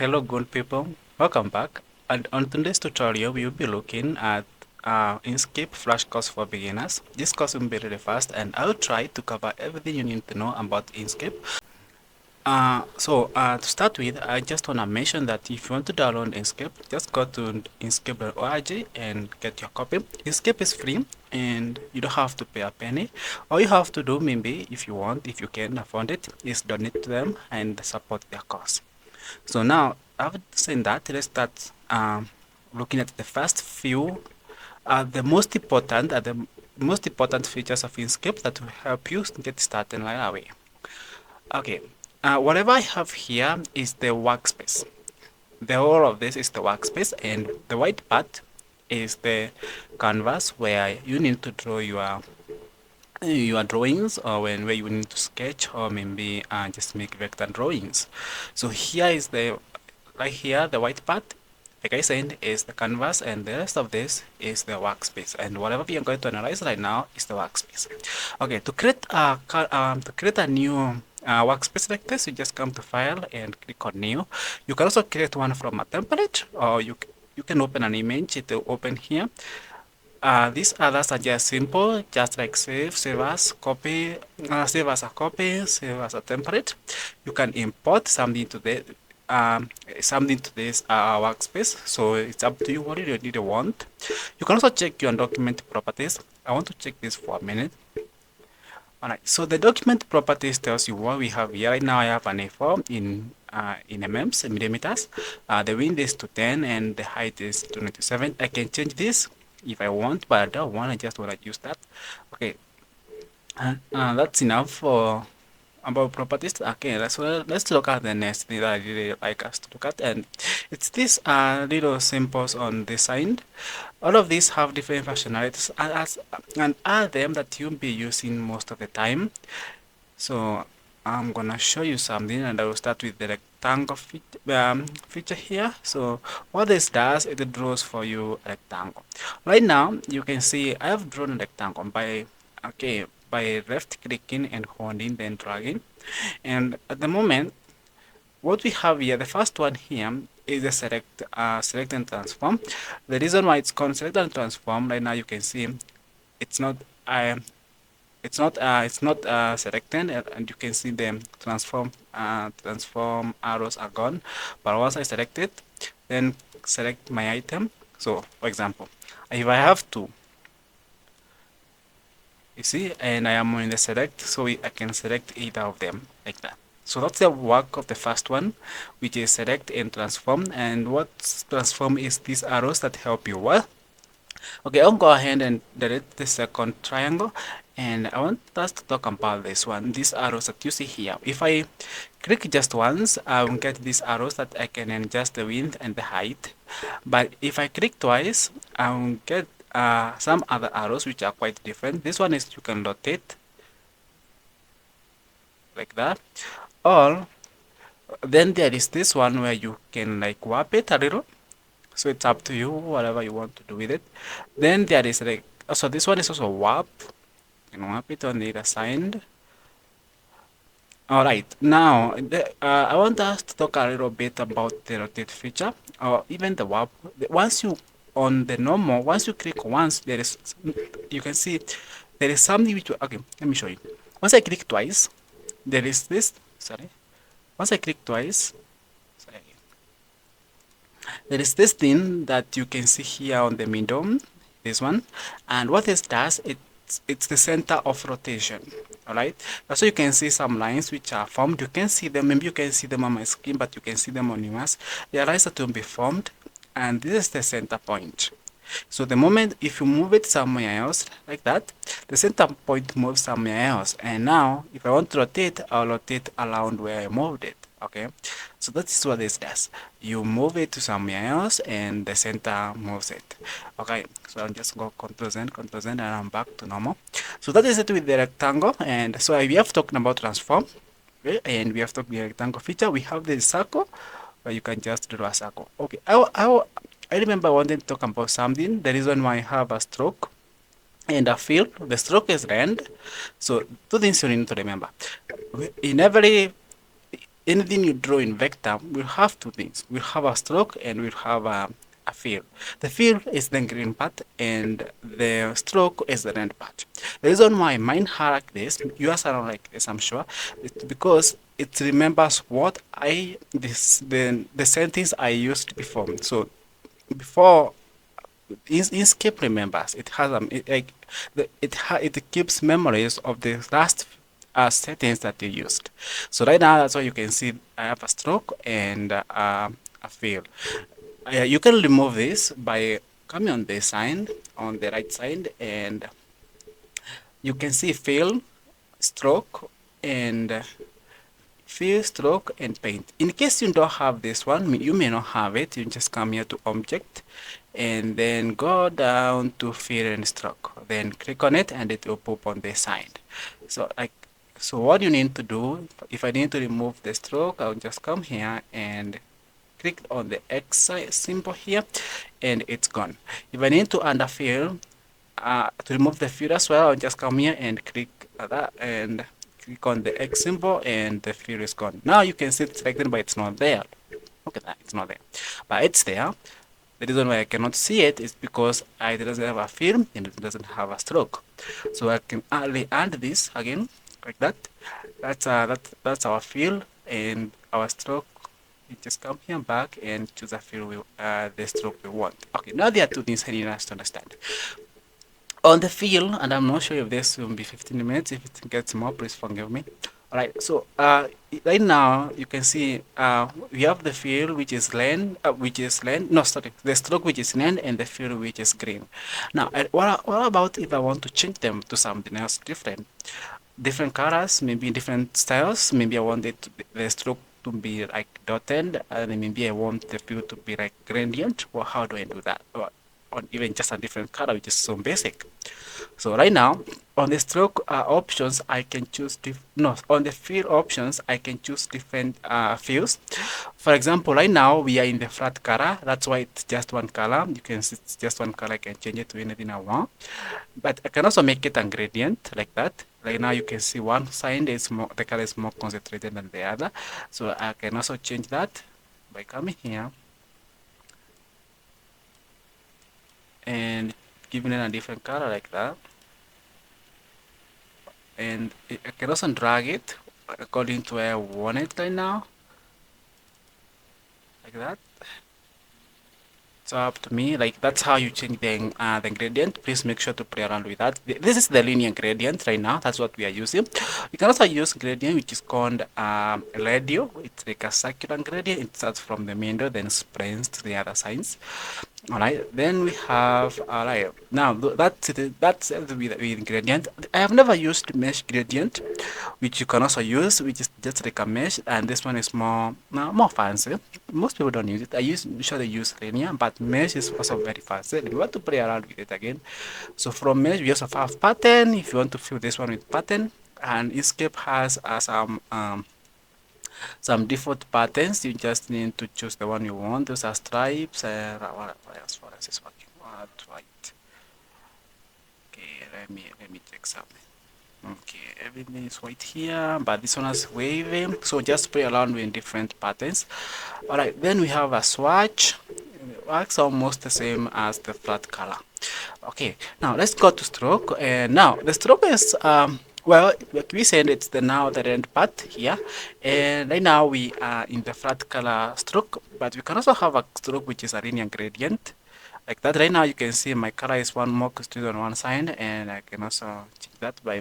Hello good people, welcome back. And on today's tutorial we will be looking at Inkscape Flash Course for beginners. This course will be really fast and I'll try to cover everything you need to know about Inkscape. To start with, I just want to mention that if you want to download Inkscape, just go to inkscape.org and get your copy. Inkscape is free and you don't have to pay a penny. All you have to do, maybe if you can afford it, is donate to them and support their cause. So now, after saying that, let's start looking at the first few, the most important features of Inkscape that will help you get started right away. Okay, whatever I have here is the workspace. The whole of this is the workspace, and the white part is the canvas where you need to draw your drawings, or where you need to sketch, or maybe just make vector drawings. So here is right here, the white part, like I said, is the canvas, and the rest of this is the workspace. And whatever we are going to analyze right now is the workspace. Okay, to create a new workspace like this, you just come to File and click on New. You can also create one from a template, or you can open an image. It will open here. These others are just simple, just like save as copy, save as a copy, save as a template. You can import something to this workspace. So it's up to you what you really want. You can also check your document properties. I want to check this for a minute. Alright, so the document properties tells you what we have here. Right now I have an A4 in millimeters. The width is to 10 and the height is to 97. I can change this if I want, but I don't want. I just want to use that. Okay, that's enough for about properties. Okay, let's look at the next thing that I really like us to look at, and it's these little symbols on the side. All of these have different functionalities and are them that you'll be using most of the time. So I'm gonna show you something, and I will start with the rectangle feature here. So what this does, it draws for you a rectangle. Right now you can see I have drawn a rectangle by left clicking and holding, then dragging. And at the moment, what we have here, the first one here is the select and transform. The reason why it's called select and transform, right now you can see it's not selected, and you can see the transform arrows are gone. But once I select it, then select my item. So for example, if I have two, you see, and I am in the select, so I can select either of them like that. So that's the work of the first one, which is select and transform. And what transform is these arrows that help you. Well, okay, I'll go ahead and delete the second triangle, and I want us to talk about this one, these arrows that you see here. If I click just once, I will get these arrows that I can adjust the width and the height. But if I click twice, I will get some other arrows which are quite different. This one is you can rotate like that, or then there is this one where you can like warp it a little. So it's up to you, whatever you want to do with it. Then there is like, so this one is also warp. You can warp it on the other side. All right, now I want us to talk a little bit about the rotate feature, or even the warp. Once you click once, you can see there is something which, okay, let me show you. Once I click twice, there is this, once I click twice, there is this thing that you can see here on the middle, this one, and what this does, it's the center of rotation. All right, so you can see some lines which are formed. You can see them, maybe you can see them on my screen, but you can see them on yours. There are lines that will be formed, and this is the center point. So the moment if you move it somewhere else like that, the center point moves somewhere else, and now if I want to rotate, I'll rotate around where I moved it. Okay, so that is what this does. You move it to somewhere else and the center moves it. Okay, so I'll just go Ctrl Z, and I'm back to normal. So that is it with the rectangle. And so we have talked about transform, okay, and we have talked the rectangle feature. We have the circle where you can just draw a circle. Okay, I remember I wanted to talk about something. The reason why I have a stroke and a fill. The stroke is rand. So two things you need to remember. In anything you draw in vector will have two things. We'll have a stroke and we'll have a fill. The fill is the green part and the stroke is the red part. The reason why mine are like this, yours are not like this, I'm sure, it's because it remembers what the sentence I used before. So before Inkscape remembers, it has it keeps memories of the last settings that you used. So right now, that's why you can see I have a stroke and a fill. You can remove this by coming on this side, on the right side, and you can see fill, stroke, and fill, stroke, and paint. In case you don't have this one, you may not have it, you just come here to object and then go down to fill and stroke. Then click on it and it will pop on the side. So what you need to do, if I need to remove the stroke, I'll just come here and click on the X symbol here and it's gone. If I need to underfill, to remove the fill as well, I'll just come here and click that and click on the X symbol and the fill is gone. Now you can see it's selected but it's not there. Look at that, it's not there. But it's there. The reason why I cannot see it is because it doesn't have a fill and it doesn't have a stroke. So I can only add this again like that. That's our fill and our stroke. You just come here back and choose a fill the stroke we want. Okay, now there are two things I need us to understand. On the fill, and I'm not sure if this will be 15 minutes. If it gets more, please forgive me. All right, so right now you can see we have the fill which is land, no, sorry, the stroke which is land and the fill which is green. Now, what about if I want to change them to something else different? Different colors, maybe different styles. Maybe I want the stroke to be like dotted, and maybe I want the fill to be like gradient. Well, how do I do that? Or even just a different color, which is so basic. So right now, on the stroke options, I can choose on the fill options, I can choose different fills. For example, right now we are in the flat color. That's why it's just one color. You can see it's just one color. I can change it to anything I want. But I can also make it a gradient like that. Right now you can see one side is more, the color is more concentrated than the other. So I can also change that by coming here and giving it a different color like that. And I can also drag it according to where I want it right now, like that. It's up to me. Like that's how you change the gradient. Please make sure to play around with that. This is the linear gradient right now. That's what we are using. You can also use gradient which is called radio. It's like a circular gradient. It starts from the middle, then spreads to the other sides. All right, then we have, all right, now that's with gradient. I have never used mesh gradient, which you can also use, which is just like a mesh, and this one is more fancy. Most people don't use it. I usually use linear, but mesh is also very fancy. If you want to play around with it again, so from mesh we also have pattern. If you want to fill this one with pattern, and Inkscape has some default patterns. You just need to choose the one you want. Those are stripes. What else is working? Right. Okay, let me check something. Okay, everything is white here, but this one has wavy. So just play around with different patterns. All right, then we have a swatch. It works almost the same as the flat color. Okay, now let's go to stroke. And now the stroke is well, like we said, it's the red part here, and right now we are in the flat color stroke, but we can also have a stroke which is a linear gradient, like that. Right now you can see my color is one more concentrated on one side, and I can also change that by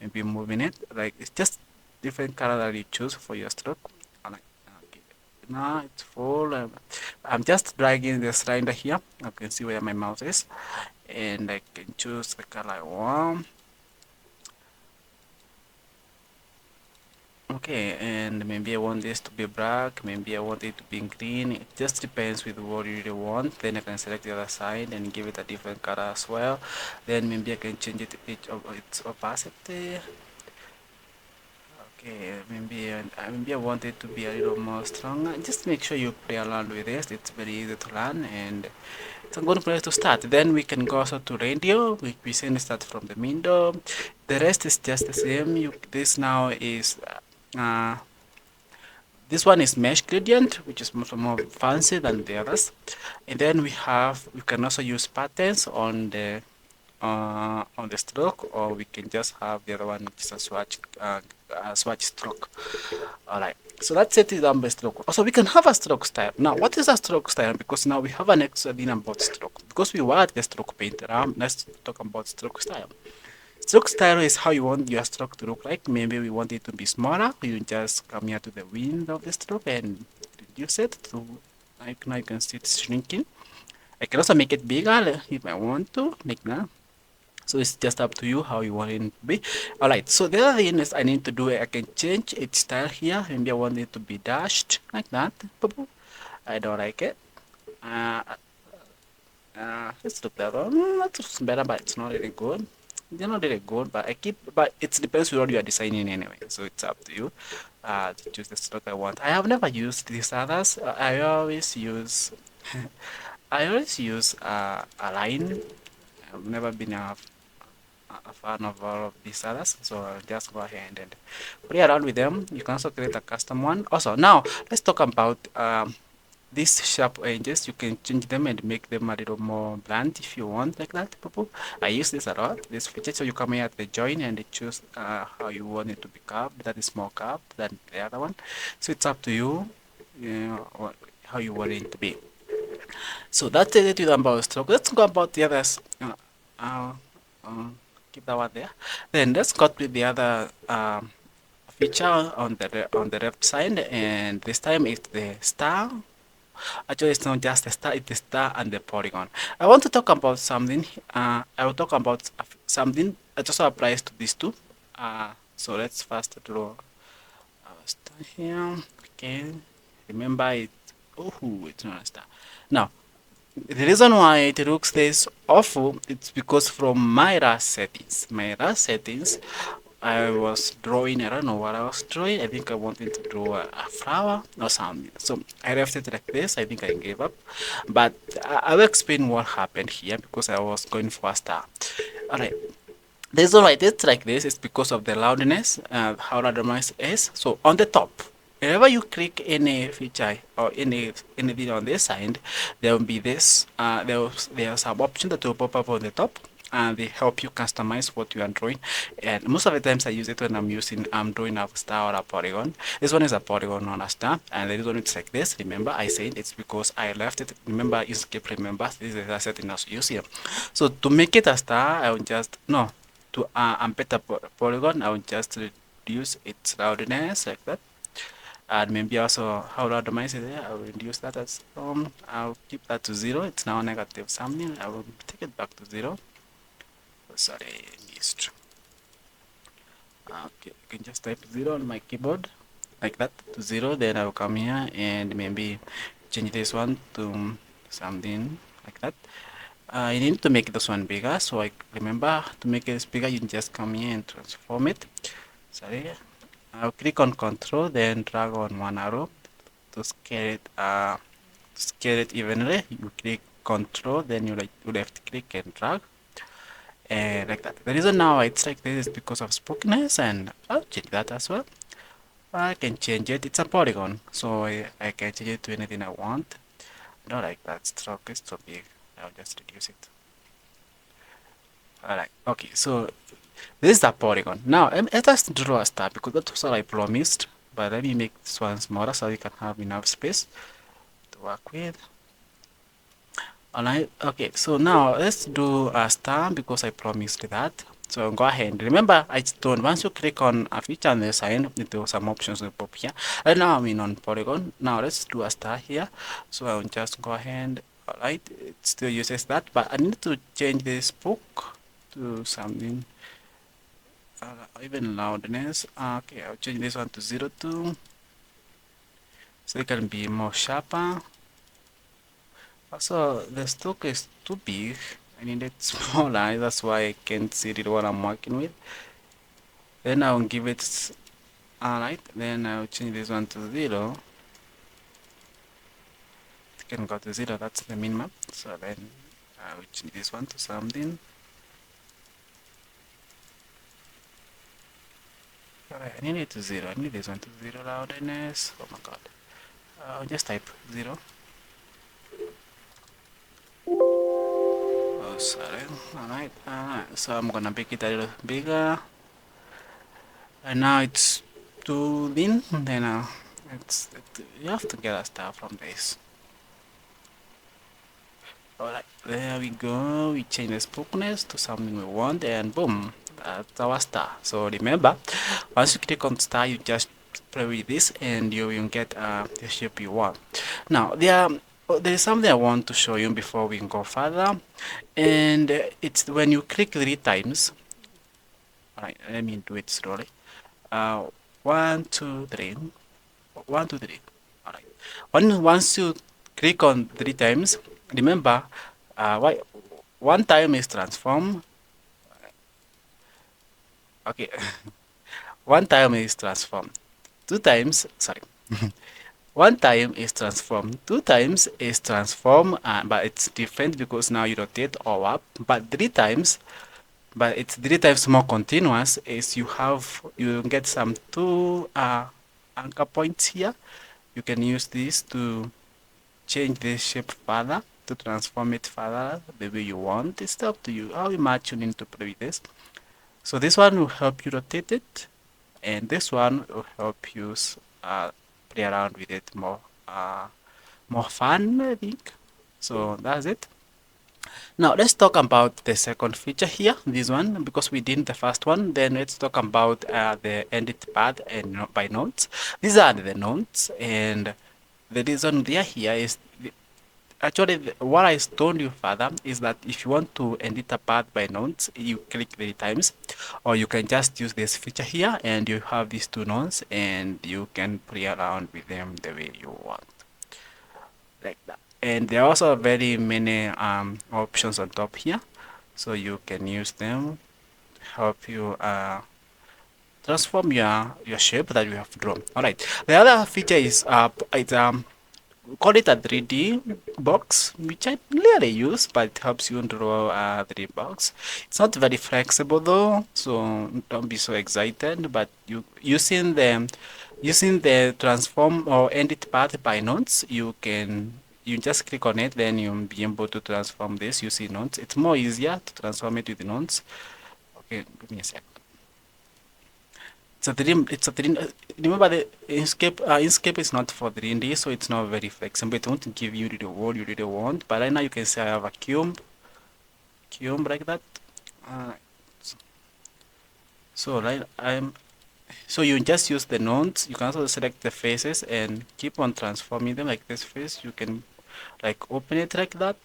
maybe moving it. Like it's just different color that you choose for your stroke. Okay. Now it's full. I'm just dragging the slider here. I can see where my mouse is, and I can choose the color I want. Okay, and maybe I want this to be black, maybe I want it to be green. It just depends with what you really want. Then I can select the other side and give it a different color as well. Then maybe I can change its opacity. Okay, maybe I want it to be a little more stronger. Just make sure you play around with this. It's very easy to learn, and it's a good place to start. Then we can go also to radio. We can start from the window. The rest is just the same. This now is This one is mesh gradient, which is much more fancy than the others. And then we can also use patterns on the stroke, or we can just have the other one, which is a swatch stroke. All right. So that's it is on the stroke. Also, we can have a stroke style. Now, what is a stroke style? Because now we have an extra thing about stroke. Because we were the stroke painter, let's talk about stroke style. Stroke style is how you want your stroke to look like. Maybe we want it to be smaller. You just come here to the wind of the stroke and reduce it to, like now you can see it's shrinking. I can also make it bigger if I want to, like that. So it's just up to you how you want it to be. Alright, so the other thing is I need to do, I can change its style here. Maybe I want it to be dashed like that. I don't like it. Let's look that one. That's better, but it's not really good. They're not really good, but but it depends on what you are designing anyway. So it's up to you to choose the stroke I want. I have never used these others. I always use, a line. I've never been a fan of all of these others, so I'll just go ahead and play around with them. You can also create a custom one. Also, now let's talk about these sharp edges. You can change them and make them a little more blunt if you want, like that. I use this a lot, this feature. So you come here at the join and choose how you want it to be curved. That is more curved than the other one. So it's up to you, how you want it to be. So that's it about stroke. Let's go about the others. Uh, keep that one there. Then let's go to the other feature on the left side, and this time it's the star. Actually, it's not just the star; it's the star and the polygon. I want to talk about something. I will talk about something that also applies to these two. So let's first draw our star here. Okay, remember it. Oh, it's not a star. Now, the reason why it looks this awful, it's because from my last settings. I was drawing, I don't know what I was drawing. I think I wanted to draw a flower or something. So I left it like this. I think I gave up. But I will explain what happened here because I was going for a star. Alright. The reason why it's like this is because of the loudness, how loud the noise is. So on the top, whenever you click any feature or anything on this side, there will be this. There's some option that will pop up on the top, and they help you customize what you are drawing. And most of the times I use it when I'm drawing a star or a polygon. This one is a polygon on a star, and the reason it's like this, remember I said it's because I left it. Remember Inkscape remembers this is a setting as you see. So to make it a star, I will just no. To embed a polygon, I will just reduce its loudness like that. And maybe also how loud am I say there? I will reduce that as I'll keep that to 0. It's now negative something. I will take it back to 0. Oh, sorry, missed. Okay, you can just type 0 on my keyboard like that to 0. Then I will come here and maybe change this one to something like that. You need to make this one bigger, so I remember to make it bigger you just come here and transform it. Sorry, I'll click on control, then drag on one arrow to scale it evenly. You click control, then you left click and drag, and like that. The reason now it's like this is because of spookiness, and I'll change that as well. I can change it. It's a polygon, so I can change it to anything I want. I don't like that stroke, it's so big. I'll just reduce it. Alright, okay, so this is the polygon. Now, let us draw a star because that's what I promised. But let me make this one smaller so you can have enough space to work with. Alright, okay, so now let's do a star because I promised that. So go ahead. Remember, I told once you click on a feature on the side, there are some options will pop here. And now I'm in on polygon. Now let's do a star here. So I'll just go ahead. Alright, it still uses that, but I need to change this spook to something even loudness. Okay, I'll change this one to 02 so it can be more sharper. Also, the stroke is too big. I need it smaller. That's why I can't see it what I'm working with. Then I'll give it alright. Then I'll change this one to 0. It can go to 0. That's the minimum. So then I'll change this one to something. Alright, I need it to 0. I need this one to 0 loudness. Oh my god. Just type 0. Oh, sorry. Alright, so I'm gonna make it a little bigger. And now it's too thin. Then you have to get a star from this. Alright, there we go. We change the spookiness to something we want, and boom, that's our star. So remember, once you click on star, you just play with this, and you will get the shape you want. Now, there is something I want to show you before we go further, and it's when you click 3 times. Alright, let me do it slowly. 1, 2, 3. 1, 2, 3. Alright. Once you click on 3 times, remember, one time is transform. Okay, one time is transform. 2 times, sorry. One time is transform. 2 times is transform, but it's different because now you rotate or up. But 3 times, but it's 3 times more continuous. Is you get some 2 anchor points here. You can use this to change this shape further, to transform it further the way you want. It's up to you how much you need to play with this. So this one will help you rotate it, and this one will help you play around with it more fun, I think. So that's it. Now let's talk about the second feature here, this one, because we did the first one. Then let's talk about the edit path and by nodes. These are the nodes, and the reason they are here is actually what I told you further is that if you want to edit a path by nodes, you click 3 times, or you can just use this feature here, and you have these 2 nodes, and you can play around with them the way you want, like that. And there are also very many options on top here, so you can use them to help you transform your shape that you have drawn. All right. The other feature is we call it a 3D box, which I rarely use, but it helps you draw a 3D box. It's not very flexible though, so don't be so excited. But using the transform or edit path by nodes, you just click on it, then you'll be able to transform this using nodes. It's more easier to transform it with nodes. Okay, give me a sec. Remember the Inkscape is not for 3D, so it's not very flexible. It won't give you the word you really want. But right now you can say I have a cube like that. So you just use the nodes. You can also select the faces and keep on transforming them, like this face. You can like open it like that.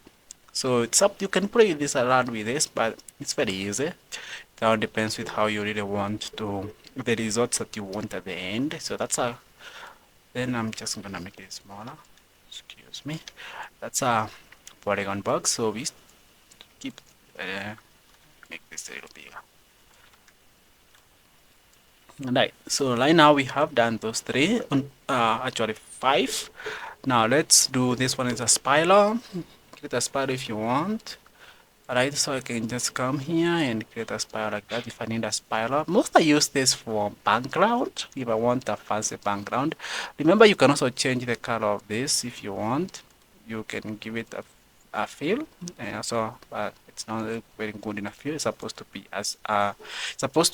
So it's up. You can play this around with this, but it's very easy. It all depends with how you really want to the results that you want at the end. So then I'm just gonna make it smaller. Excuse me. That's a polygon box. So we keep make this a little bigger. Right. So right now we have done those 3. Actually 5. Now let's do this one as a spiral. Create a spiral if you want. Alright, so I can just come here and create a spiral like that if I need a spiral. Most I use this for background, if I want a fancy background. Remember, you can also change the color of this if you want. You can give it a fill, and also it's not very good in a fill. It's supposed to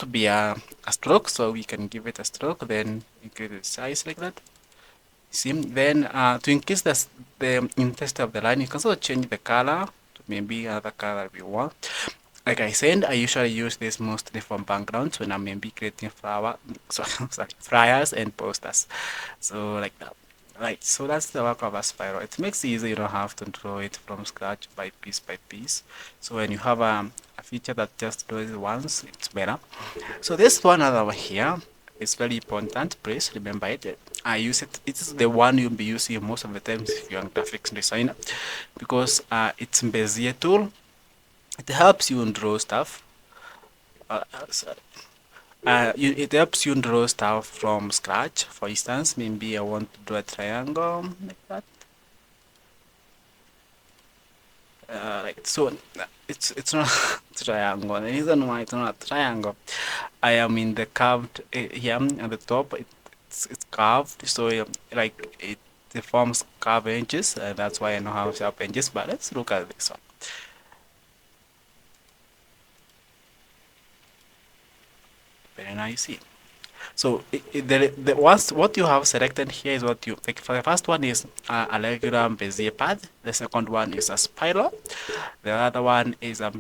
be a stroke, so we can give it a stroke, then increase the size like that. See, then to increase the intensity of the line, you can also change the color. Maybe another color we want. Like I said, I usually use this mostly for backgrounds when I'm maybe creating flyers and posters. So like that. Right, so that's the work of a spiral. It makes it easy, you don't have to draw it from scratch by piece. So when you have a feature that just draws it once, it's better. So this one over here is very important. Please remember it. I use it. It is the one you'll be using most of the times if you're a graphics designer, because it's Bézier tool. It helps you draw stuff. It helps you draw stuff from scratch. For instance, maybe I want to draw a triangle like that. Right. So it's not triangle. The reason why it's not a triangle, I am in the curved here at the top. It's curved, so like it forms curved edges, and that's why I know how sharp edges. But let's look at this one. Very nice. See. So the once what you have selected here is what you like. For the first one is a regular Bézier path. The second one is a spiral. The other one is a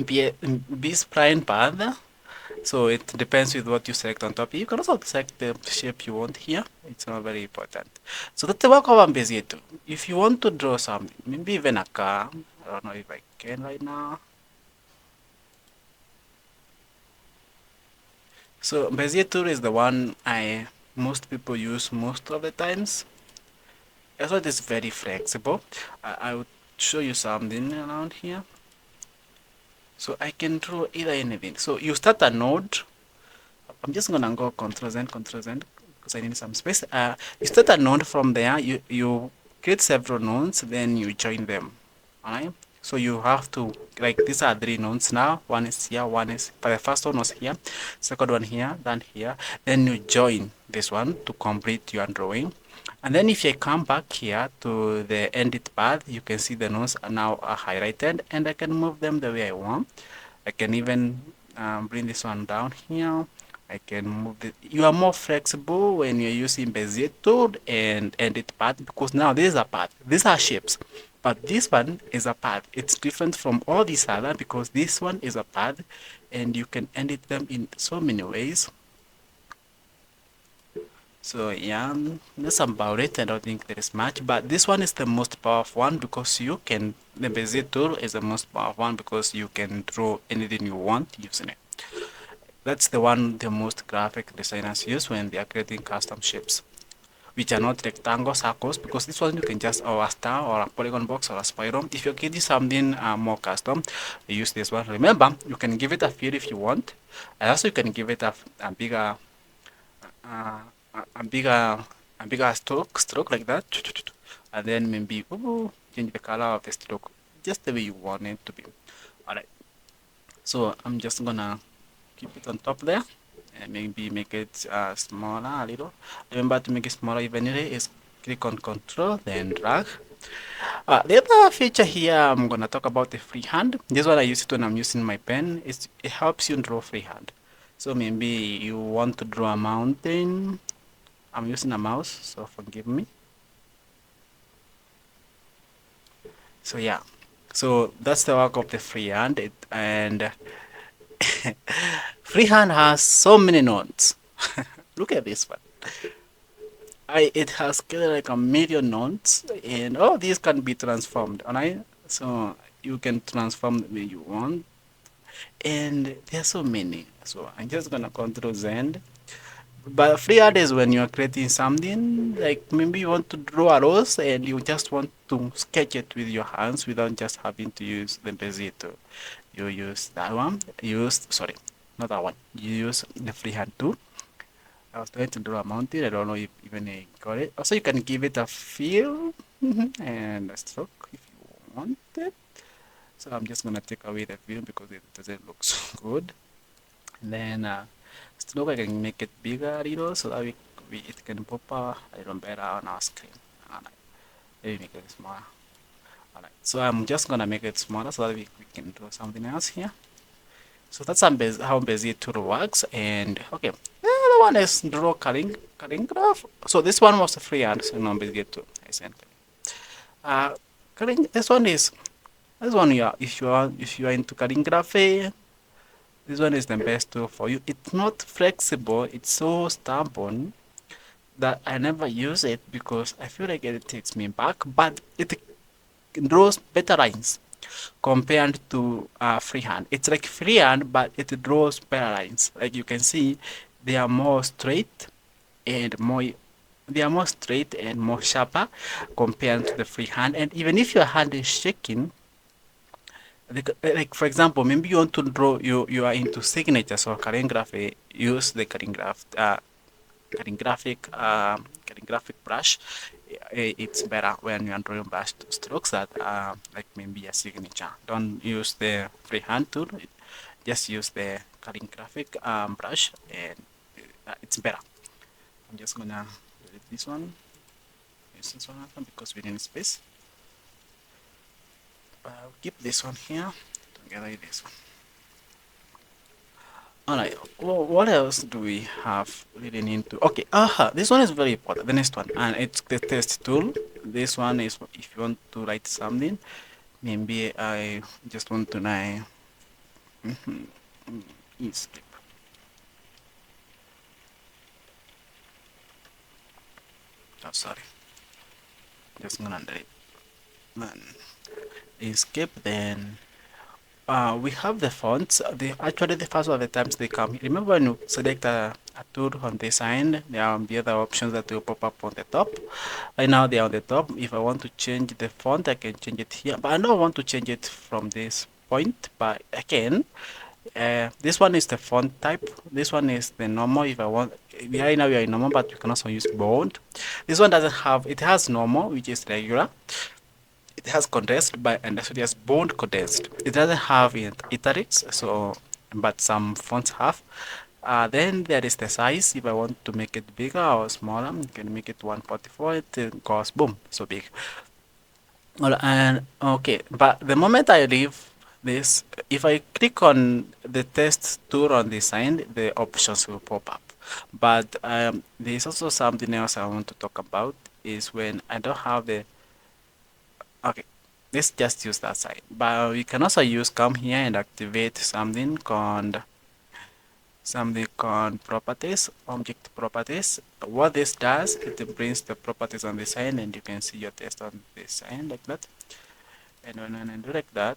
B-spline path. So it depends with what you select on top. You can also select the shape you want here. It's not very important. So that's the work of a Bézier tool. If you want to draw something, maybe even a car. I don't know if I can right now. So Bezier tool is the one most people use most of the times. Also, it is very flexible. I would show you something around here. So I can draw either anything. So you start a node. I'm just gonna go Ctrl Z because I need some space. You start a node from there. You create several nodes, then you join them. Alright. So you have to, like, these are three nodes now. One is here, one is, but the first one was here, second one here, then here. Then you join this one to complete your drawing. And then if I come back here to the edit path, you can see the nodes are now highlighted, and I can move them the way I want. I can even bring this one down here. I can move it. You are more flexible when you're using Bezier tool and edit path, because now this is a path. These are shapes. But this one is a path. It's different from all these other because this one is a path and you can edit them in so many ways. So yeah, that's about it. I don't think there is much, but this one is the most powerful one because the Bezier tool is the most powerful one because you can draw anything you want using it. That's the one the most graphic designers use when they are creating custom shapes, which are not rectangle circles, because this one you can just, or a star or a polygon box or a spiral. If you're getting something more custom, use this one. Remember, you can give it a fill if you want, and also you can give it a bigger uh, a bigger stroke like that, and then maybe change the color of the stroke just the way you want it to be. All right, so I'm just gonna keep it on top there and maybe make it smaller a little. Remember to make it smaller evenly is click on Control, then drag. The other feature here I'm gonna talk about the freehand. This one I use it when I'm using my pen. It helps you draw freehand. So maybe you want to draw a mountain. I'm using a mouse, so forgive me. So yeah, so that's the work of the freehand. And freehand has so many nodes. Look at this one. It has like a million nodes, and all these can be transformed. Alright, so you can transform the way you want, and there are so many. So I'm just gonna Control Z. But freehand is when you're creating something, like maybe you want to draw a rose and you just want to sketch it with your hands without just having to use the Bezier tool. You use that one. Sorry, not that one. You use the freehand tool. I was trying to draw a mountain. I don't know if even I got it. Also, you can give it a feel and a stroke if you want it. So I'm just gonna take away the feel because it doesn't look so good. And then stroke, I can make it bigger a little so that it can pop a little better on our screen. Alright, let me make it smaller. Alright, so I'm just gonna make it smaller so that we can do something else here. So that's how Bezier tool works. And okay, the other one is draw calligraph. So this one was a freehand, so no Bezier tool. This one if you are into calligraphy, this one is the best tool for you. It's not flexible. It's so stubborn that I never use it because I feel like it takes me back. But it draws better lines compared to freehand. It's like freehand, but it draws better lines. Like you can see, they are more straight and more sharper compared to the freehand. And even if your hand is shaking, like for example, maybe you want to draw, you are into signatures or calligraphy, use the calligraphic brush. it's better when you are drawing brush strokes that are like maybe a signature. Don't use the freehand tool. Just use the calligraphic brush, and it's better. I'm just gonna delete this one. Use this one because we need space. I'll keep this one here together with this one. Alright, well, what else do we have leading into? Okay, this one is very important, the next one, and it's the test tool. This one is if you want to write something, maybe I just want to know Inkscape. Oh, sorry, just gonna delete. Then Inkscape, then we have the fonts. Actually the first of the times they come. Remember when you select a tool on this side, there are the other options that will pop up on the top. Right now they are on the top. If I want to change the font, I can change it here. But I don't want to change it from this point. But I can. This one is the font type. This one is the normal. If I want, right now we are in normal, but you can also use bold. This one doesn't have. It has normal, which is regular. It has condensed, but and actually has bold condensed. It doesn't have italics, so but some fonts have. Then there is the size. If I want to make it bigger or smaller, you can make it 144. It goes boom, so big. And okay, but the moment I leave this, if I click on the test tool on this side, the options will pop up. But there's also something else I want to talk about is when I don't have the. Okay, let's just use that side. But we can also use come here and activate something called properties, object properties. What this does, it brings the properties on the side, and you can see your test on this side like that. And when I do like that,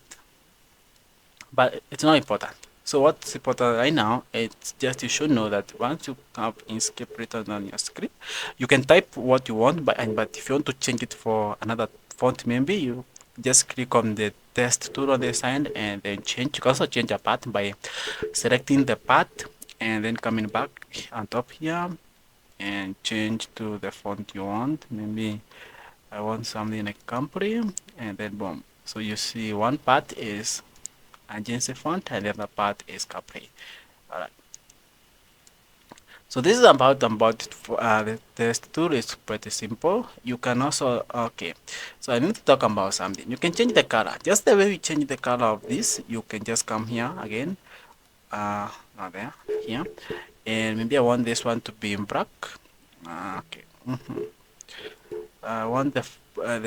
but it's not important. So what's important right now, it's just you should know that once you have Inkscape written on your script, you can type what you want, but if you want to change it for another font, maybe you just click on the test tool on the side and then change. You can also change a path by selecting the path and then coming back on top here and change to the font you want. Maybe I want something like Capri, and then boom. So you see one path is agency font and the other part is Capri. Alright. So this is about the test tool is pretty simple. You can also okay. So I need to talk about something. You can change the color. Just the way we change the color of this, you can just come here again. Not there, here. And maybe I want this one to be in black. Okay. I want the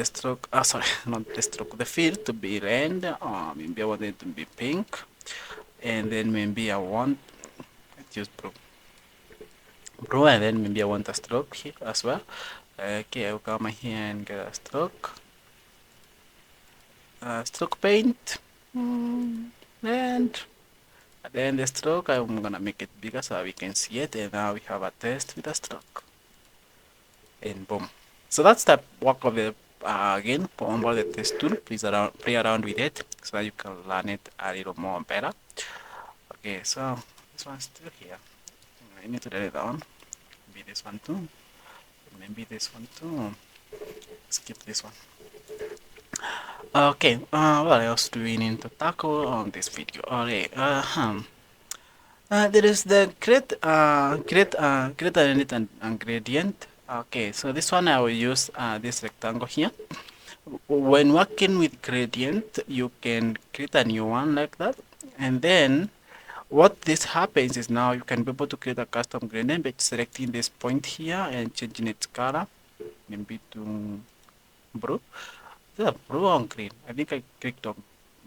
stroke, sorry, not the stroke, the fill to be red, or maybe I want it to be pink, and then maybe I want, let's use blue, and then maybe I want a stroke here as well. Okay, I'll come here and get a stroke paint, and then the stroke, I'm gonna make it bigger so we can see it, and now we have a test with a stroke, and boom. So that's the work of the again for onboard the test tool. Please play around with it so that you can learn it a little more better. Okay, so this one's still here. I need to delete that one. Maybe this one too. Maybe this one too. Skip this one. Okay, what else do we need to tackle on this video? Alright, there is the create an edit and gradient. Okay, so this one I will use this rectangle here. When working with gradient, you can create a new one like that, and then what this happens is now you can be able to create a custom gradient by selecting this point here and changing its color, maybe to blue. Is it blue or green? I think I clicked on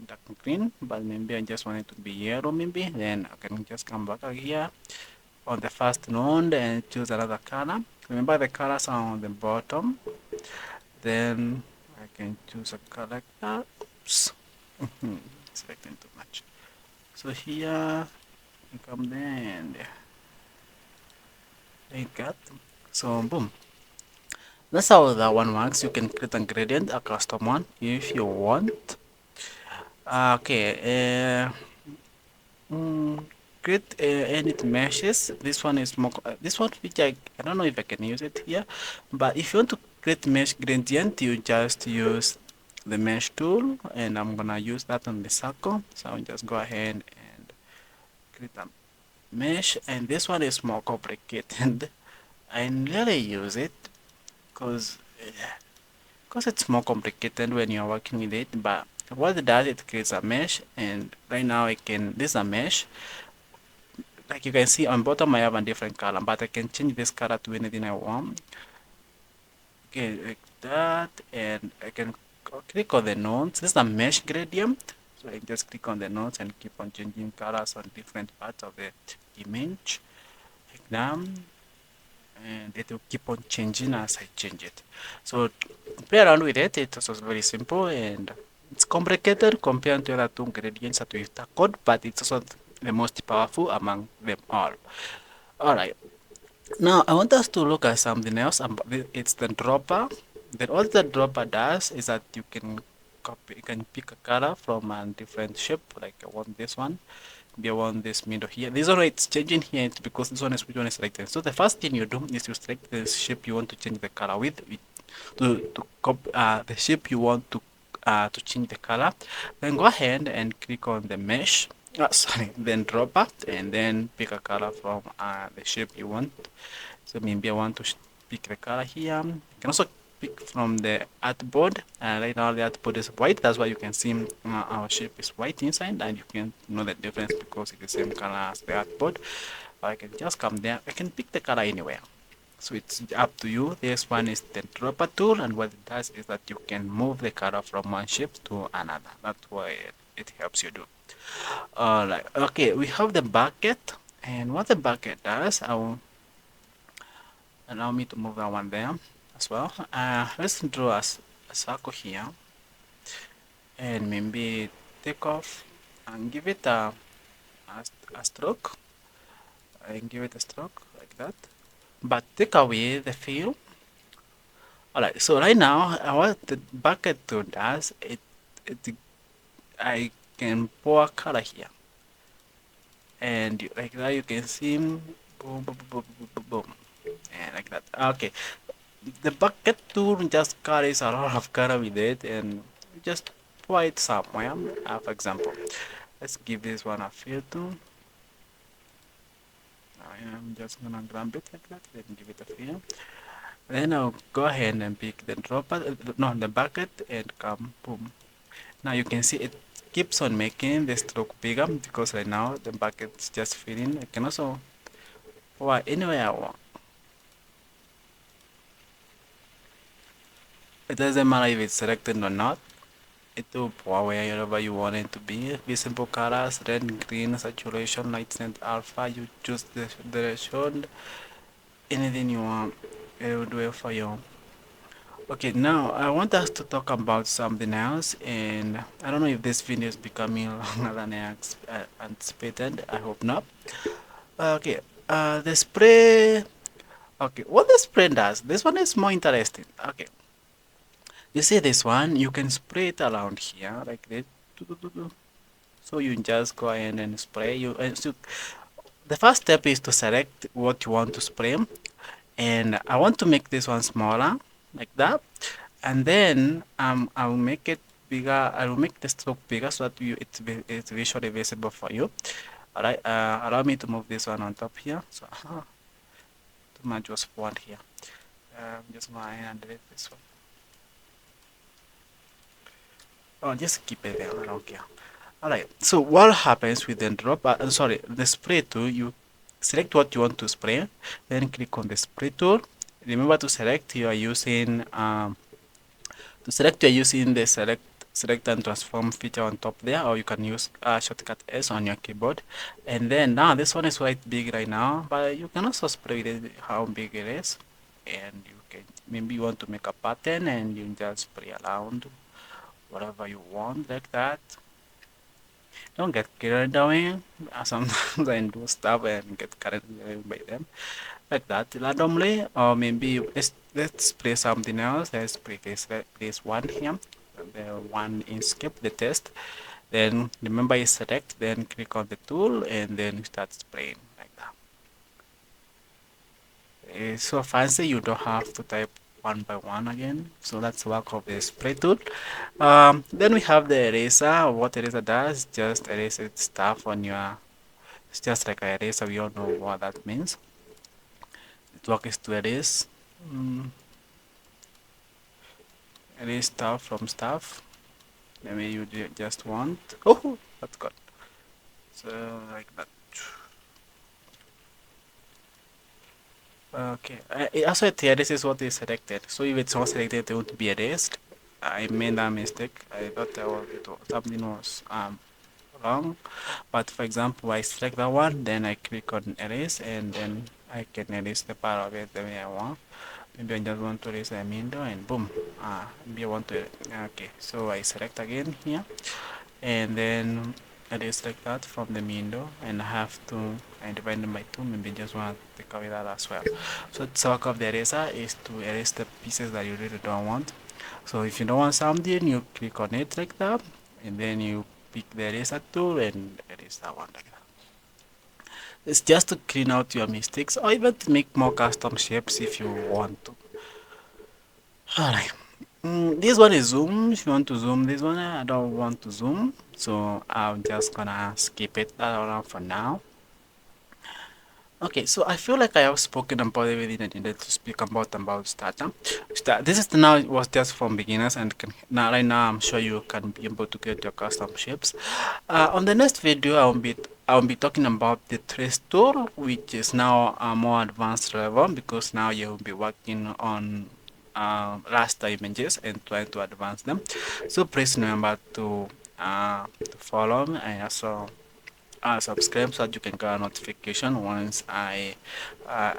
dark green, but maybe I just want it to be yellow. Maybe then I can just come back here on the first node and choose another color. Remember the colors are on the bottom. Then I can choose a color like that. Oops. Selecting too much. So here you come there and like that. So boom. That's how that one works. You can create a gradient, a custom one, if you want. Okay. create any meshes. This one is more this one which I don't know if I can use it here, but if you want to create mesh gradient, you just use the mesh tool, and I'm gonna use that on the circle. So I'll just go ahead and create a mesh, and this one is more complicated. I really use it because it's more complicated when you're working with it, but what it does, it creates a mesh, and right now I can, this is a mesh. Like you can see on bottom I have a different color, but I can change this color to anything I want. Okay, like that, and I can click on the nodes. This is a mesh gradient, so I just click on the nodes and keep on changing colors on different parts of the image, like that, and it will keep on changing as I change it. So play around with it. It's also very simple, and it's complicated compared to the other two gradients that we've tackled, but it's also the most powerful among them all. Alright, now I want us to look at something else. It's the dropper. Then what the dropper does is that you can copy, you can pick a color from a different shape. Like I want this one, I want this middle here. This one it's changing here. It's because this one is which one is selected. So the first thing you do is you select the shape you want to change the color with. To copy the shape you want to change the color. Then go ahead and click on the mesh. Then drop it and then pick a color from the shape you want. So maybe I want to pick the color here. You can also pick from the artboard. Right now the artboard is white. That's why you can see our shape is white inside, and you can know the difference because it's the same color as the artboard. Or I can just come there. I can pick the color anywhere. So it's up to you. This one is the dropper tool, and what it does is that you can move the color from one shape to another. That's why it helps you do. Alright, okay, we have the bucket, and what the bucket does, I will allow me to move that one there as well. Let's draw a circle here, and maybe take off and give it a stroke, and give it a stroke like that, but take away the fill. Alright, so right now, what the bucket tool does, I can pour color here, and like that you can see, boom, boom, boom, boom, boom, boom, and like that. Okay, the bucket tool just carries a lot of color with it, and just pour it somewhere. For example, let's give this one a filter. I'm just gonna grab it like that, then give it a fill. Then I'll go ahead and pick the dropper, no, the bucket, and come, boom. Now you can see it keeps on making the stroke bigger because right now the bucket's just filling. I can also pour anywhere I want. It doesn't matter if it's selected or not. It will pour wherever you want it to be. Be simple colors, red, green, saturation, light, and alpha. You choose the direction, anything you want, it will do it for you. Okay, now I want us to talk about something else, and I don't know if this video is becoming longer than I anticipated. I hope not. Okay, the spray. Okay, what the spray does? This one is more interesting. Okay, you see this one? You can spray it around here like this. So you just go ahead and spray. So the first step is to select what you want to spray, and I want to make this one smaller like that, and then I'll make it bigger. I will make the stroke bigger so that it's visually visible for you. All right, allow me to move this one on top here. So too much was font here. Just go ahead and delete this one. Oh, just keep it there. I don't care. All right. So what happens with the drop? Sorry, the spray tool. You select what you want to spray, then click on the spray tool. Remember to select you are using the select and transform feature on top there, or you can use shortcut S on your keyboard. And then now this one is quite big right now, but you can also spray it how big it is, and you can maybe you want to make a pattern and you just spray around whatever you want like that. Don't get carried away. Sometimes I do stuff and get carried away by them like that randomly, or maybe let's play something else. Let's play this one here, the one Inkscape, the test, Then remember you select, then click on the tool, and then you start spraying like that. It's so fancy, you don't have to type one by one again. So that's the work of the spray tool. Then we have the eraser. What eraser does, just erase stuff on your, it's just like an eraser. We all know what that means. Its work is to erase, erase stuff from stuff. Maybe you just want, oh, that's good. So like that. Okay. Also, this is what is selected. So if it's not selected, it won't be erased. I made that mistake. I thought something was wrong. But for example, I select that one, then I click on erase, and then I can erase the part of it the way I want. Maybe I just want to erase a window, and boom. Maybe I want to. Okay. So I select again here, and then it is like that from the window, and I have to, I divide them by 2, maybe just want to take away that as well. So the work of the eraser is to erase the pieces that you really don't want. So if you don't want something, you click on it like that, and then you pick the eraser tool and erase that one like that. It's just to clean out your mistakes, or even to make more custom shapes if you want to. Alright. This one is zoom. If you want to zoom this one, I don't want to zoom, so I'm just gonna skip it around for now. Okay, so I feel like I have spoken about everything I needed to speak about starter. This is now was just from beginners, and now right now I'm sure you can be able to get your custom shapes. On the next video, I will be talking about the trace tool, which is now a more advanced level because now you will be working on raster images and trying to advance them. So please remember to follow me and also subscribe so that you can get a notification once I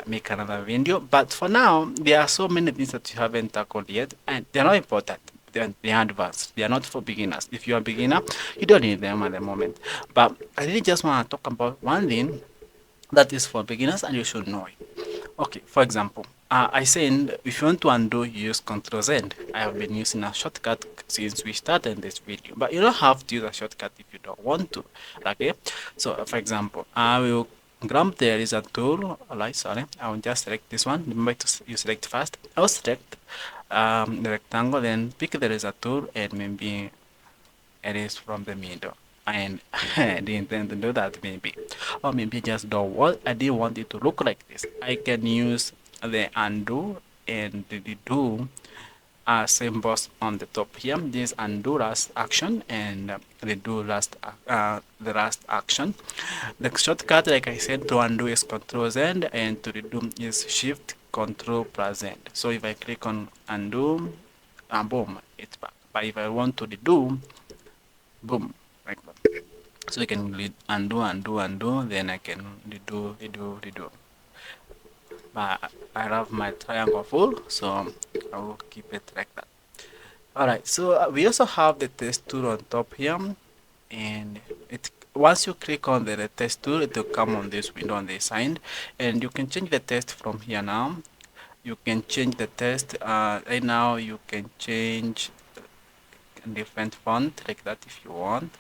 make another video. But for now, there are so many things that you haven't tackled yet, and they're not important. They're advanced. They are not for beginners. If you're a beginner, you don't need them at the moment. But I really just want to talk about one thing that is for beginners and you should know it. Okay, for example, I said if you want to undo, you use Ctrl Z. I have been using a shortcut since we started this video, but you don't have to use a shortcut if you don't want to. Okay, so for example, I will grab there is a tool. Alright, sorry, I will just select this one. Remember to you select first. I will select the rectangle, then pick there is a tool, and maybe erase from the middle. And I didn't intend to do that, maybe, or maybe just don't want, I didn't want it to look like this. I can use the undo and the do symbols on the top here. This undo last action and the do last the last action. The shortcut, like I said, to undo is Ctrl Z, and to redo is Shift Ctrl plus Z. So if I click on undo, boom, it's back. But if I want to redo, boom, like that. So I can undo, then I can redo. But I love my triangle full, so I will keep it like that. Alright, so we also have the test tool on top here, and it once you click on the test tool, it will come on this window on the side, and you can change the test from here now. You can change the test. Right now you can change different font like that if you want.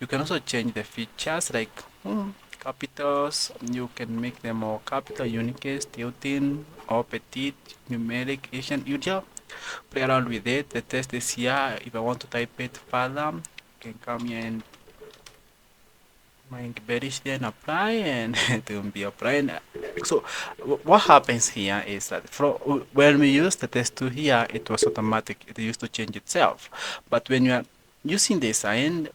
You can also change the features like capitals. You can make them more capital, unicase, tilting, or petite, numeric, Asian. You just play around with it. The test is here. If I want to type it further, I can come here and my British then apply, and it will be applying. So what happens here is that when we use the test tool here, it was automatic. It used to change itself. But when you are using the sign,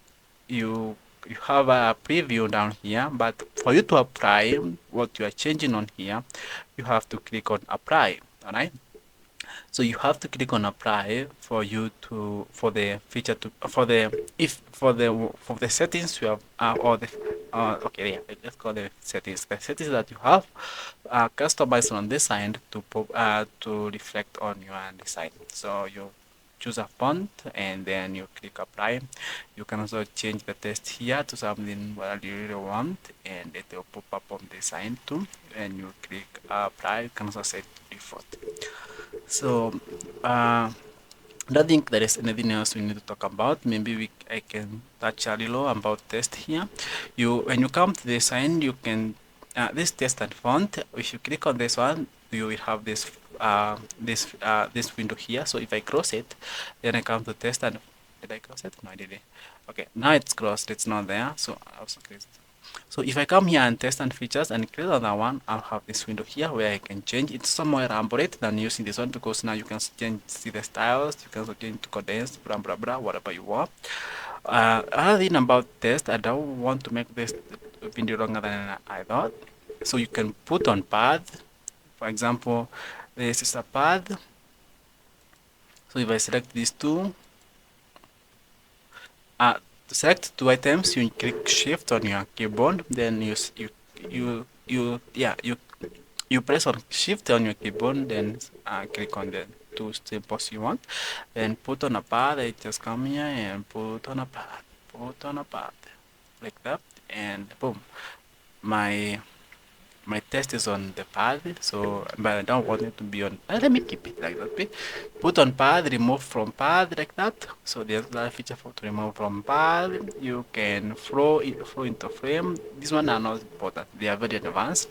you have a preview down here. But for you to apply what you are changing on here, you have to click on apply. All right. So you have to click on apply for you to for the feature to for the if for the settings you have or the okay, yeah, let's call the settings that you have customized on this side to reflect on your design. So you choose a font and then you click apply. You can also change the text here to something what you really want, and it will pop up on the sign too, and you click apply. You can also set default. So I don't think there is anything else we need to talk about. Maybe I can touch a little about test here. When you come to the sign, you can this test and font. If you click on this one, you will have this window here. So if I close it, then I come to test and did I close it? No, I didn't. Okay, now it's closed. It's not there. So I also close it. So if I come here and test and features and create another one, I'll have this window here where I can change. It's somewhere elaborate than using this one because now you can see the styles, you can also change to condense, blah blah blah, whatever you want. Other thing about test, I don't want to make this video longer than I thought. So you can put on path. For example, this is a path. So if I select these two, to select two items, you click Shift on your keyboard. Then you press on Shift on your keyboard. Then click on the two symbols you want. Then put on a path. I just come here and put on a path. Put on a path like that, and boom, my test is on the pad, so but I don't want it to be on. Let me keep it like that. Put on pad, remove from pad like that. So there's another feature for to remove from pad. You can flow into frame. These ones are not important. They are very advanced.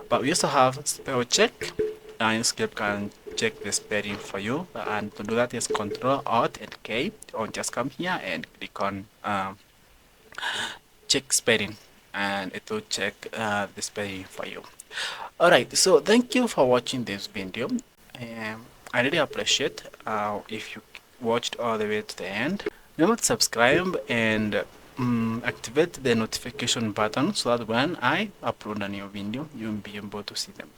But we also have spell check. Inkscape can check the spelling for you, and to do that is Control Alt and K. Or just come here and click on check spelling, and it will check the spelling for you. Alright, so thank you for watching this video. I really appreciate if you watched all the way to the end. Remember to subscribe and activate the notification button so that when I upload a new video, you'll be able to see them.